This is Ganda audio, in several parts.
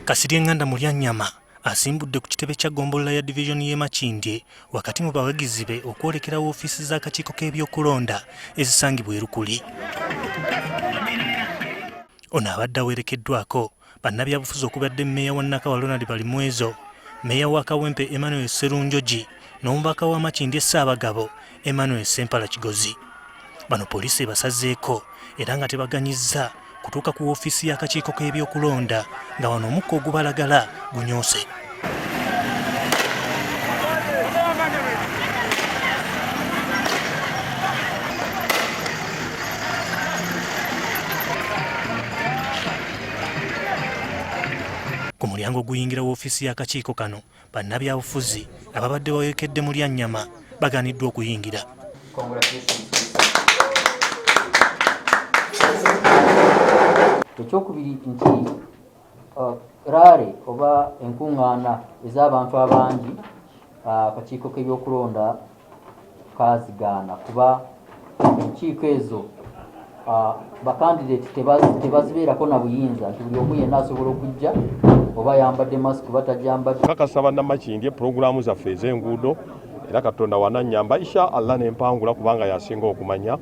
Kasirye Nganda MulyaNyama asimbudde ku kitebe kya ggombolola ya Divizoni y'e Makindye wakati mu bawagizi be okwolekera woofiisi z'akakiiko k'ebyokulonda ezisangibwa e Rukuli. Ono abadde awerekeddwako bannabyabufuzi okubadde mmeeya wa Nakawalo Balimwezo, mmeeya wa Kawempe Emmanuel Sserunjogi n'omubaka wa Makindye Ssaabagabo Emmanuel Sempala Kigozi. Bano poliisi basazeeko era nga tebaganyizza kutuuka ku woofiisi y'akakiiko k'ebyokulonda nga wano omukka ogubalagala gunyoose. Ku mulyango guyingira woofiisi y'akakiiko kano bannabyabufuzi ababadde bawerekedde MulyaNyama bagaaniddwa okuyingira. Ekyokubiri nti raale oba enkuŋŋaana ez'abantu abangi akakiiko k'ebyokulonda kaazigaana kuba enkiiko ezo bakandideeti tebazibeerako na buyinza nti buli omu yenna asobola okujja oba ayambadde masiki oba tagyambadde. Kakasa bannamakindye pulogulaamu zaffe ez'enguudo era Katonda wanannyamba insha Allah n'empangula kubanga yasinga okumanya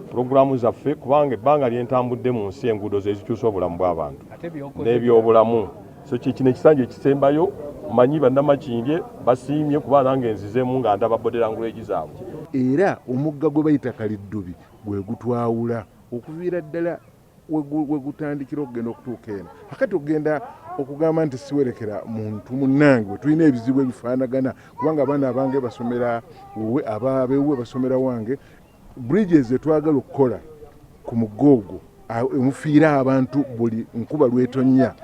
pulogulaamu zaffe kubanga ebbanga lyentambudde mu nsi enguudo ze zikyusa obulamu bw'abantu n'ebyobulamu. So kino ekisanja ekisembayo manyi bannamakindye basiimye kuba nange nzizeemu nga ndaba body language zaabwe. Era omugga gwe bayita kaliddubi gwe gutwawula okuviira ddala we gutandikira okugenda okutuuka eno. Akati okugenda okugamba nti siwerekera muntu munnange we tulina ebizibu ebifaanagana kubanga abaana abange basomera wuwe ababewuwe basomera wange. Bridges etwagala okukola ku mugga ogwo emufiira abantu buli nkuba lwetonya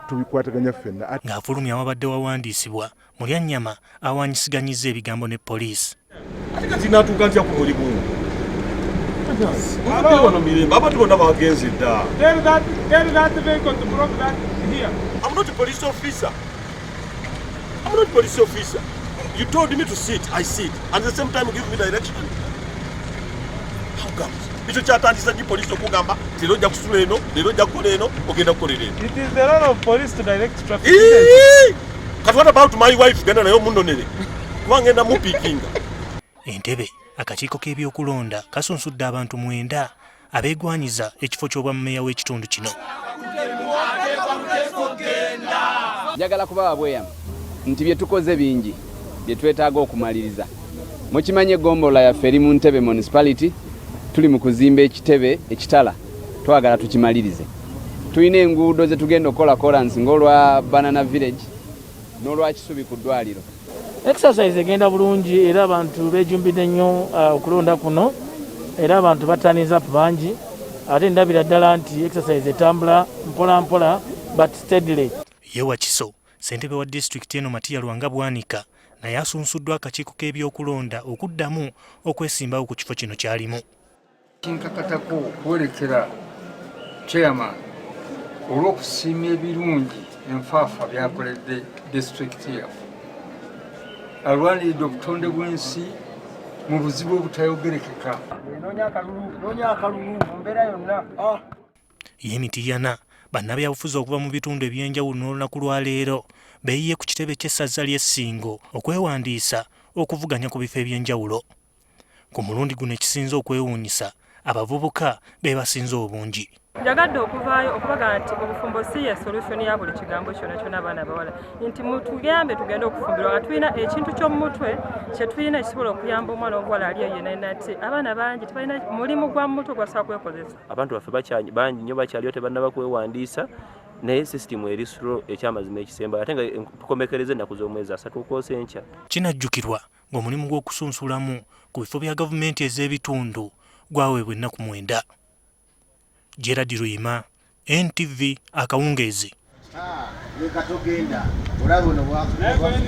tubikwataganya ffenna. Ng'afulumya ababadde wawandiisibwa, MulyaNyama awanyisiganyizza ebigambo ne poliisi. Ate kati n'atuuka ntya ku mulimu? Wano mirembe abantu bonna bagenze dda. I'm not a police officer. You told me to sit, I sit. And at the same time you give me direction. How comes? Icho kyatandisa ki police okugamba lero ojja kusula eno, lero ojja kukola eno, ogenda kukola eno. It is the role of police to direct traffic. But what about my wife? Genda nayo munnonere. Kubanga enda mupikinga. Entebbe akakiiko k'ebyokulonda kasunsudde abantu 9 abeegwanyiza ekifo ky'obwammeeya w'ekitundu kino. Njagala kubawa bweyamo nti bye tukoze bingi bye twetaaga okumaliriza. Mukimanye eggombolola yaffe eri mu Entebbe municipality tuli mu kuzimba ekitebe ekitala twagala tukimalirize. Tulina enguudo ze tugenda okukola kolansi ng'olwa Banana Village n'olwa Kisubi ku ddwaliro. Exercise egenda bulungi era abantu beejumbidde nnyo okulonda kuno era abantu bataniza bangi ate ndabira ddala nti exercise etambula mpola mpola but steadily. Ye Wakiso ssentebe wa disitulikiti eno Matia Lwanga Bwanika naye asunsuddwa akakiiko k'ebyokulonda okuddamu okwesimbawo ku kifo kino kyalimu. Kinkakatako okuwerekera chairman olw'okusiima ebirungi enfaafa byakoledde disitulikiti yaffe. Alwaniridde obutonde bw'ensi mu buzibu obutayogerekeka. Noonya akalulu mu mbeera yonna. Ye Mitiyana bannabyabufuzi okuva mu bitundu eby'enjawulo n'olunaku lwa leero beeyiye ku kitebe ky'essaza ly'Essingo okwewandiisa okuvuganya ku bifo eby'enjawulo. Ku mulundi guno ekisinze okwewuunyisa abavubuka be basinze obungi. Njagadde okuvaayo okubaga nti obufumbo si ye solution ya buli kigambo kyonna kyonna abaana bawala nti mutugambe tugenda okufumbirwa nga tulina ekintu ky'omu mutwe kye tulina ekisobola okuyamba omwana omuwala ali eyo yenna nti abaana bangi tebalina mulimu gwa mutwe gwasobola kwekozesa. Abantu baffe bangi nnyo bakyaliyo tebannaba kwewandiisa naye sisitimu eri slow ekyamazima ekisemba ate nga tukomekereza ennaku z'omwezi 3 okwosa enkya. Kinajjukirwa ng'omulimu gw'okusunsulamu ku bifo bya gavumenti ez'ebitundu gwaweebwa ennaku 9. Gerard Ruyima, NTV Akawungeezi.